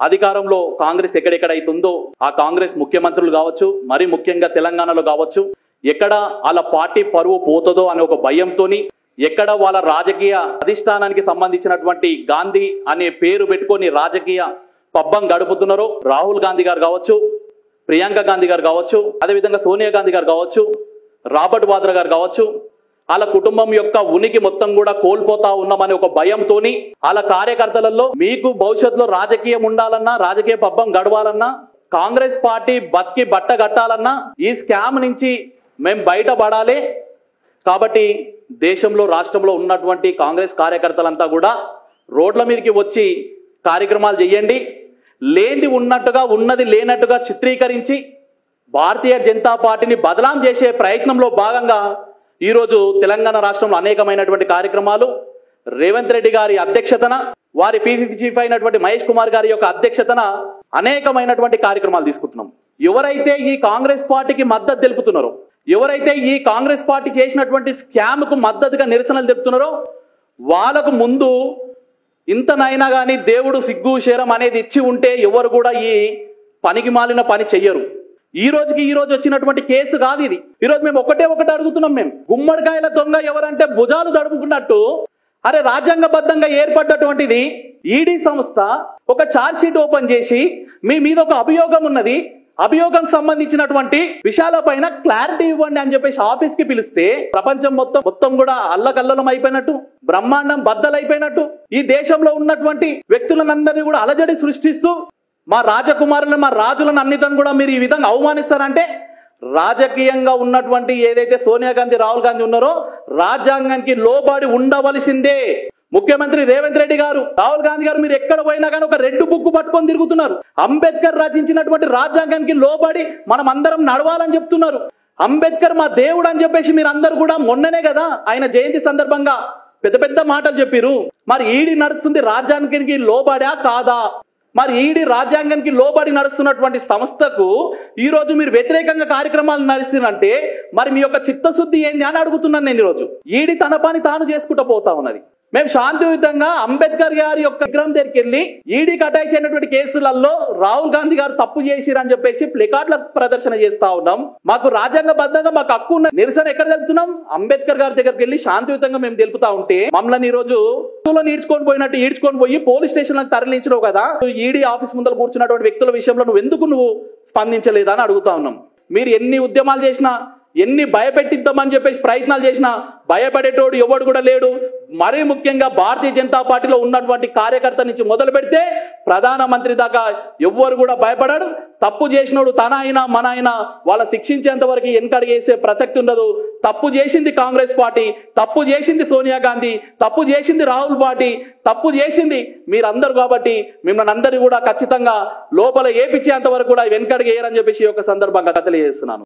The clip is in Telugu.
అధికారంలో కాంగ్రెస్ ఎక్కడెక్కడైతుందో ఆ కాంగ్రెస్ ముఖ్యమంత్రులు కావచ్చు, మరి ముఖ్యంగా తెలంగాణలో కావచ్చు, ఎక్కడ వాళ్ళ పార్టీ పరువు పోతుందో అనే ఒక భయంతోని, ఎక్కడ వాళ్ళ రాజకీయ అధిష్టానానికి సంబంధించినటువంటి గాంధీ అనే పేరు పెట్టుకొని రాజకీయ పబ్బం గడుపుతున్నారో, రాహుల్ గాంధీ గారు కావచ్చు, ప్రియాంక గాంధీ గారు కావచ్చు, అదేవిధంగా సోనియా గాంధీ గారు కావచ్చు, రాబర్ట్ వాద్రా గారు కావచ్చు, వాళ్ళ కుటుంబం యొక్క ఉనికి మొత్తం కూడా కోల్పోతా ఉన్నామనే ఒక భయంతోని వాళ్ళ కార్యకర్తలలో మీకు భవిష్యత్తులో రాజకీయం ఉండాలన్నా, రాజకీయ పబ్బం గడవాలన్నా, కాంగ్రెస్ పార్టీ బతికి బట్ట కట్టాలన్నా ఈ స్కామ్ నుంచి మేము బయటపడాలి. కాబట్టి దేశంలో రాష్ట్రంలో ఉన్నటువంటి కాంగ్రెస్ కార్యకర్తలంతా కూడా రోడ్ల మీదకి వచ్చి కార్యక్రమాలు చేయండి. లేనిది ఉన్నట్టుగా ఉన్నది లేనట్టుగా చిత్రీకరించి భారతీయ జనతా పార్టీని బదనాం చేసే ప్రయత్నంలో భాగంగా ఈరోజు తెలంగాణ రాష్ట్రంలో అనేకమైనటువంటి కార్యక్రమాలు రేవంత్ రెడ్డి గారి అధ్యక్షతన, వారి పిసిసి చీఫ్ అయినటువంటి మహేష్ కుమార్ గారి యొక్క అధ్యక్షతన అనేకమైనటువంటి కార్యక్రమాలు తీసుకుంటున్నాం. ఎవరైతే ఈ కాంగ్రెస్ పార్టీకి మద్దతు తెలుపుతున్నారో, ఎవరైతే ఈ కాంగ్రెస్ పార్టీ చేసినటువంటి స్కామ్ కు మద్దతుగా నిరసనలు తెలుపుతున్నారో వాళ్ళకు ముందు ఇంతనైనా కానీ దేవుడు సిగ్గు శరం అనేది ఇచ్చి ఉంటే ఎవరు కూడా ఈ పనికి మాలిన పని చెయ్యరు. ఈ రోజు వచ్చినటువంటి కేసు కాదు ఇది. ఈరోజు మేము ఒకటే అడుగుతున్నాం. మేము గుమ్మడికాయల దొంగ ఎవరంటే భుజాలు తడుపుకున్నట్టు, అరే రాజ్యాంగబద్ధంగా ఏర్పడ్డటువంటిది ఈడీ సంస్థ ఒక ఛార్జ్ షీట్ ఓపెన్ చేసి మీ మీద ఒక అభియోగం ఉన్నది, అభియోగం సంబంధించినటువంటి విషయాల పైన క్లారిటీ ఇవ్వండి అని చెప్పేసి ఆఫీస్ కి పిలిస్తే ప్రపంచం మొత్తం కూడా అల్లకల్లోలం అయిపోయినట్టు, బ్రహ్మాండం బద్దలైపోయినట్టు, ఈ దేశంలో ఉన్నటువంటి వ్యక్తులందరినీ కూడా అలజడి సృష్టిస్తూ మా రాజకుమారులను, మా రాజులను అన్నిటిని కూడా మీరు ఈ విధంగా అవమానిస్తారంటే, రాజకీయంగా ఉన్నటువంటి ఏదైతే సోనియా గాంధీ, రాహుల్ గాంధీ ఉన్నారో రాజ్యాంగానికి లోబడి ఉండవలసిందే. ముఖ్యమంత్రి రేవంత్ రెడ్డి గారు, రాహుల్ గాంధీ గారు మీరు ఎక్కడ పోయినా కానీ ఒక రెడ్ బుక్ పట్టుకొని తిరుగుతున్నారు. అంబేద్కర్ రచించినటువంటి రాజ్యాంగానికి లోబడి మనం అందరం నడవాలని చెప్తున్నారు. అంబేద్కర్ మా దేవుడు అని చెప్పేసి మీరు అందరూ కూడా మొన్ననే కదా ఆయన జయంతి సందర్భంగా పెద్ద మాటలు చెప్పారు. మరి ఈడీ నడుస్తుంది రాజ్యాంగానికి లోబడా కాదా? మరి ఈడీ రాజ్యాంగానికి లోబడి నడుస్తున్నటువంటి సంస్థకు ఈ రోజు మీరు వ్యతిరేకంగా కార్యక్రమాలు నడుస్తున్నంటే మరి మీ యొక్క చిత్తశుద్ధి ఏంది అని అడుగుతున్నాను నేను. ఈరోజు ఈడీ తన పని తాను చేసుకుంటూ పోతా ఉన్నది. మేము శాంతియుతంగా అంబేద్కర్ గారి యొక్క విగ్రహం దగ్గరికి వెళ్ళి ఈడీకి అటాచ్ అయినటువంటి కేసులలో రాహుల్ గాంధీ గారు తప్పు చేసిరని చెప్పేసి ప్లేకార్డుల ప్రదర్శన చేస్తా ఉన్నాం. మాకు రాజ్యాంగబద్ధంగా మాకు హక్కు ఉన్న నిరసన ఎక్కడ తెలుపుతున్నాం? అంబేద్కర్ గారి దగ్గరికి వెళ్ళి శాంతియుతంగా మేము తెలుపుతా ఉంటే మమ్మల్ని ఈ రోజు ఈడ్చుకొని పోయినట్టు ఈడ్చుకొని పోయి పోలీస్ స్టేషన్లకు తరలించడం కదా. ఈడీ ఆఫీస్ ముందర కూర్చున్నటువంటి వ్యక్తుల విషయంలో నువ్వు ఎందుకు స్పందించలేదా అని అడుగుతా ఉన్నాం. మీరు ఎన్ని ఉద్యమాలు చేసినా, ఎన్ని భయపెట్టిద్దామని చెప్పేసి ప్రయత్నాలు చేసినా భయపడేటోడు ఎవడు కూడా లేడు. మరీ ముఖ్యంగా భారతీయ జనతా పార్టీలో ఉన్నటువంటి కార్యకర్త నుంచి మొదలు పెడితే ప్రధానమంత్రి దాకా ఎవ్వరు కూడా భయపడాడు. తప్పు చేసినోడు తన అయినా మన అయినా వాళ్ళ శిక్షించేంత వరకు వెనకడిగేసే ప్రసక్తి ఉండదు. తప్పు చేసింది కాంగ్రెస్ పార్టీ, తప్పు చేసింది సోనియా గాంధీ, తప్పు చేసింది రాహుల్ పార్టీ, తప్పు చేసింది మీరందరూ. కాబట్టి మిమ్మల్ని అందరినీ కూడా ఖచ్చితంగా లోపల ఏపిచ్చేంత వరకు కూడా వెనకడిగేయరని చెప్పేసి ఒక సందర్భంగా తెలియజేస్తున్నాను.